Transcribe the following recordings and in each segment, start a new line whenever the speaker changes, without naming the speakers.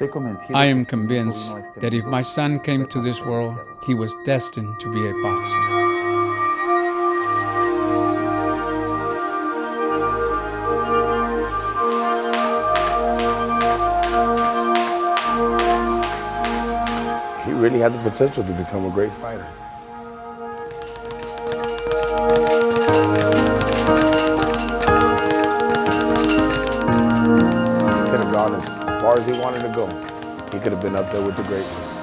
I am convinced that if my son came to this world, he was destined to be a boxer.
He really had the potential to become a great fighter. He could have gone as far as he wanted to go. He could have been up there with the great ones.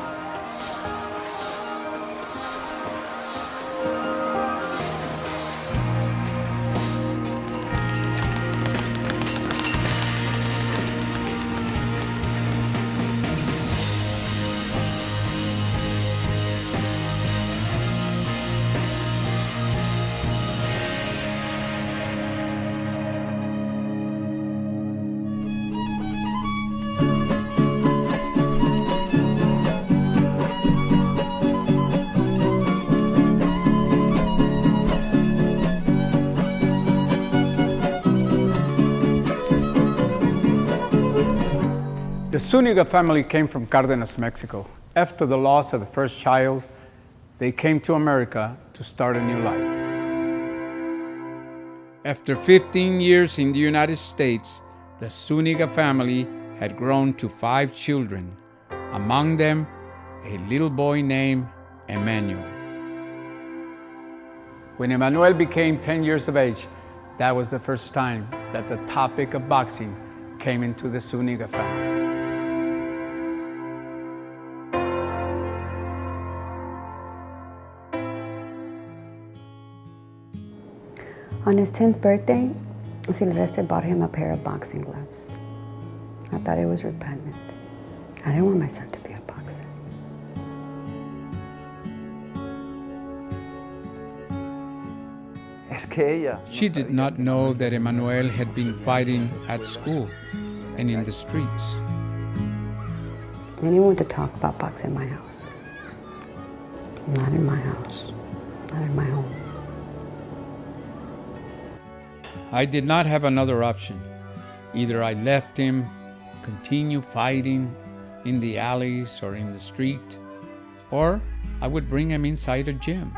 The Zuniga family came from Cárdenas, Mexico. After the loss of the first child, they came to America to start a new life.
After 15 years in the United States, the Zuniga family had grown to 5 children, among them a little boy named Emmanuel.
When Emmanuel became 10 years of age, that was the first time that the topic of boxing came into the Zuniga family.
On his 10th birthday, Sylvester bought him a pair of boxing gloves. I thought it was repugnant. I didn't want my son to be a boxer.
She did not know that Emmanuel had been fighting at school and in the streets.
Anyone to talk about boxing in my house. Not in my house. Not in my home.
I did not have another option. Either I left him, continue fighting in the alleys or in the street, or I would bring him inside a gym.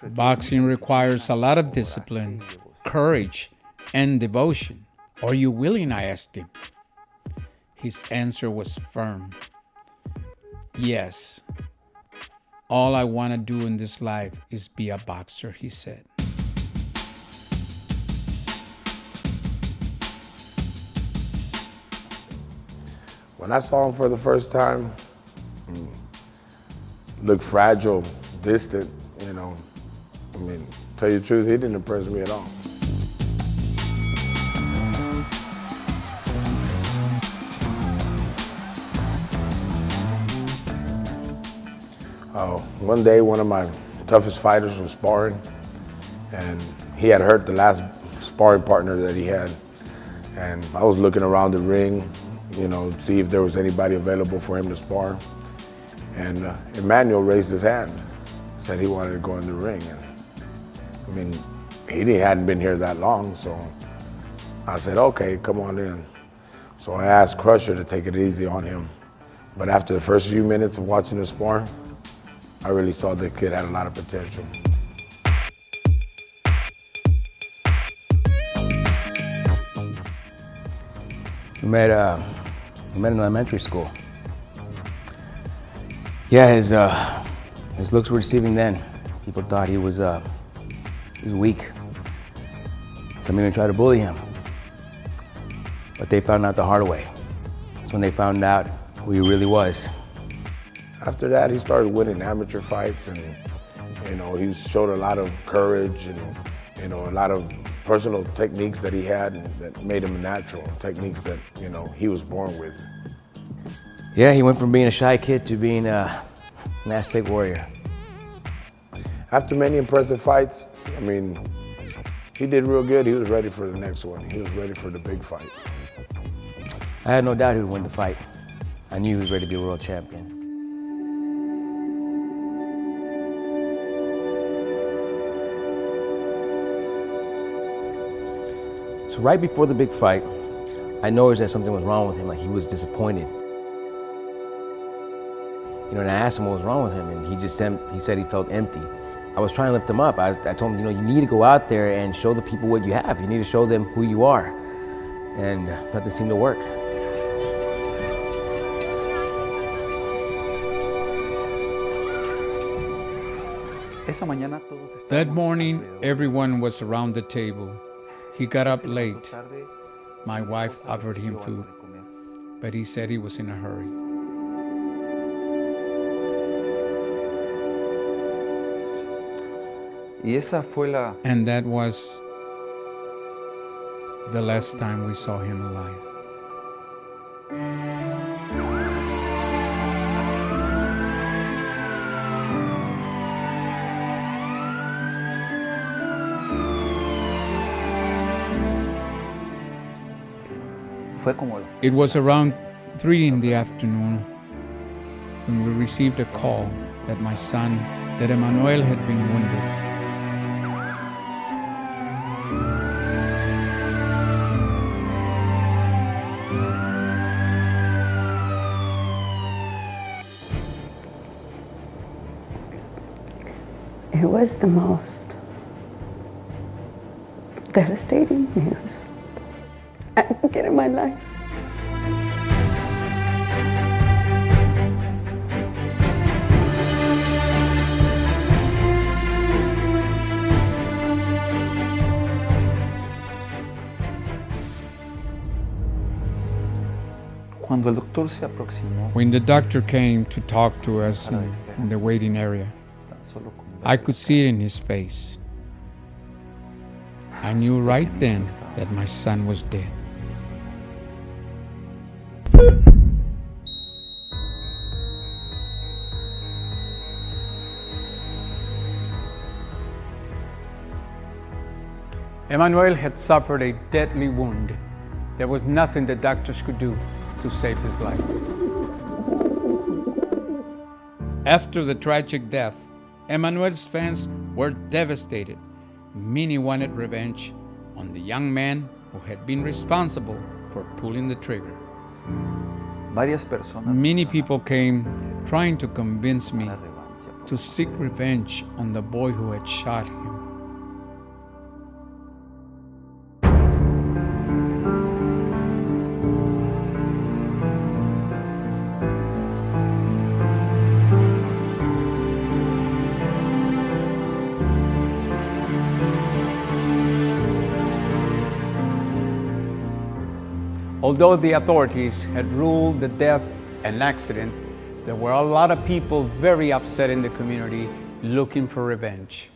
Boxing requires a lot of discipline, courage, and devotion. Are you willing? I asked him. His answer was firm. Yes. All I want to do in this life is be a boxer, he said.
When I saw him for the first time, looked fragile, distant, you know. I mean, tell you the truth, he didn't impress me at all. One day, one of my toughest fighters was sparring, and he had hurt the last sparring partner that he had. And I was looking around the ring, you know, see if there was anybody available for him to spar. And Emmanuel raised his hand, said he wanted to go in the ring. And, I mean, he hadn't been here that long, so I said, okay, come on in. So I asked Crusher to take it easy on him. But after the first few minutes of watching him spar, I really saw the kid had a lot of potential.
We met in elementary school. Yeah, his looks were deceiving then. People thought he was weak. Some even tried to bully him. But they found out the hard way. That's when they found out who he really was.
After that, he started winning amateur fights, and you know, he showed a lot of courage and you know, a lot of personal techniques that he had that made him natural, techniques that, you know, he was born with.
Yeah, he went from being a shy kid to being an Aztec warrior.
After many impressive fights, I mean, he did real good. He was ready for the next one. He was ready for the big fight.
I had no doubt he would win the fight. I knew he was ready to be a world champion. So right before the big fight, I noticed that something was wrong with him, like he was disappointed. You know, and I asked him what was wrong with him, and he said he felt empty. I was trying to lift him up. I told him, you know, you need to go out there and show the people what you have. You need to show them who you are. And nothing seemed to work.
That morning, everyone was around the table. He got up late. My wife offered him food, but he said he was in a hurry. And that was the last time we saw him alive. It was around 3 in the afternoon when we received a call that my son, that Emmanuel, had been wounded.
It was the most devastating news I could get in my life.
When the doctor came to talk to us in the waiting area, I could see it in his face. I knew right then that my son was dead.
Emmanuel had suffered a deadly wound. There was nothing the doctors could do to save his life.
After the tragic death, Emmanuel's fans were devastated. Many wanted revenge on the young man who had been responsible for pulling the trigger. Many people came trying to convince me to seek revenge on the boy who had shot him.
Although the authorities had ruled the death an accident, there were a lot of people very upset in the community looking for revenge.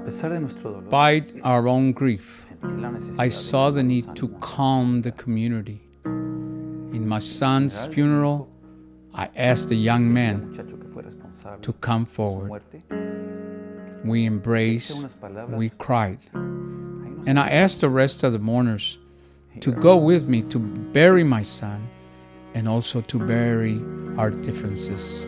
Despite our own grief, I saw the need to calm the community. In my son's funeral, I asked the young man to come forward. We embraced, we cried, and I asked the rest of the mourners to go with me to bury my son and also to bury our differences.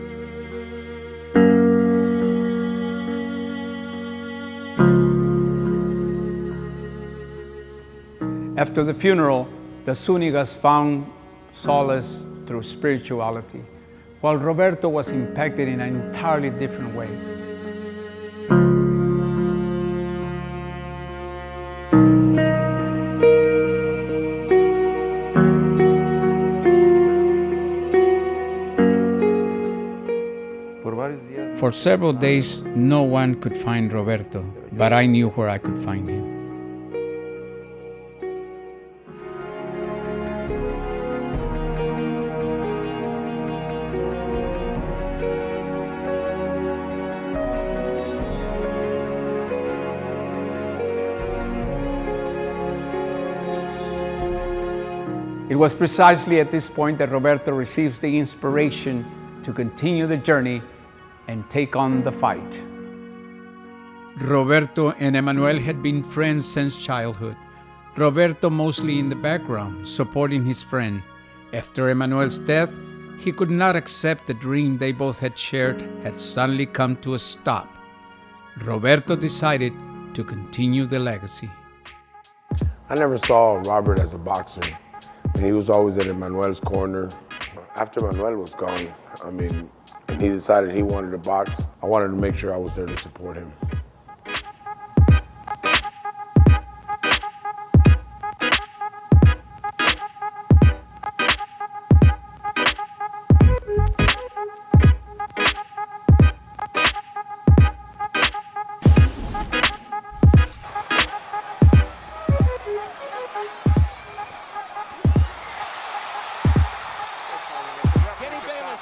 After the funeral, the Zunigas found solace through spirituality, while Roberto was impacted in an entirely different way.
For several days, no one could find Roberto, but I knew where I could find him.
It was precisely at this point that Roberto receives the inspiration to continue the journey and take on the fight.
Roberto and Emmanuel had been friends since childhood. Roberto mostly in the background, supporting his friend. After Emmanuel's death, he could not accept the dream they both had shared had suddenly come to a stop. Roberto decided to continue the legacy.
I never saw Robert as a boxer. And he was always at Emmanuel's corner. After Emmanuel was gone, and he decided he wanted to box, I wanted to make sure I was there to support him.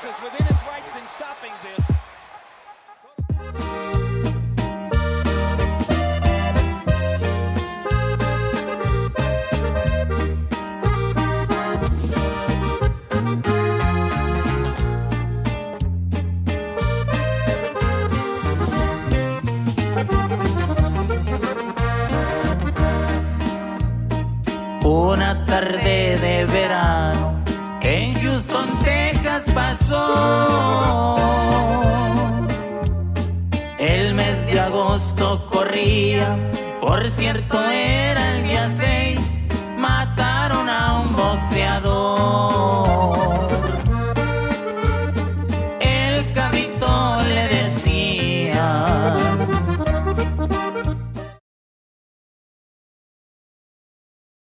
is within his rights in stopping this.
Una tarde de verano en Houston, Texas pasó. El mes de agosto corría, por cierto era el día 6.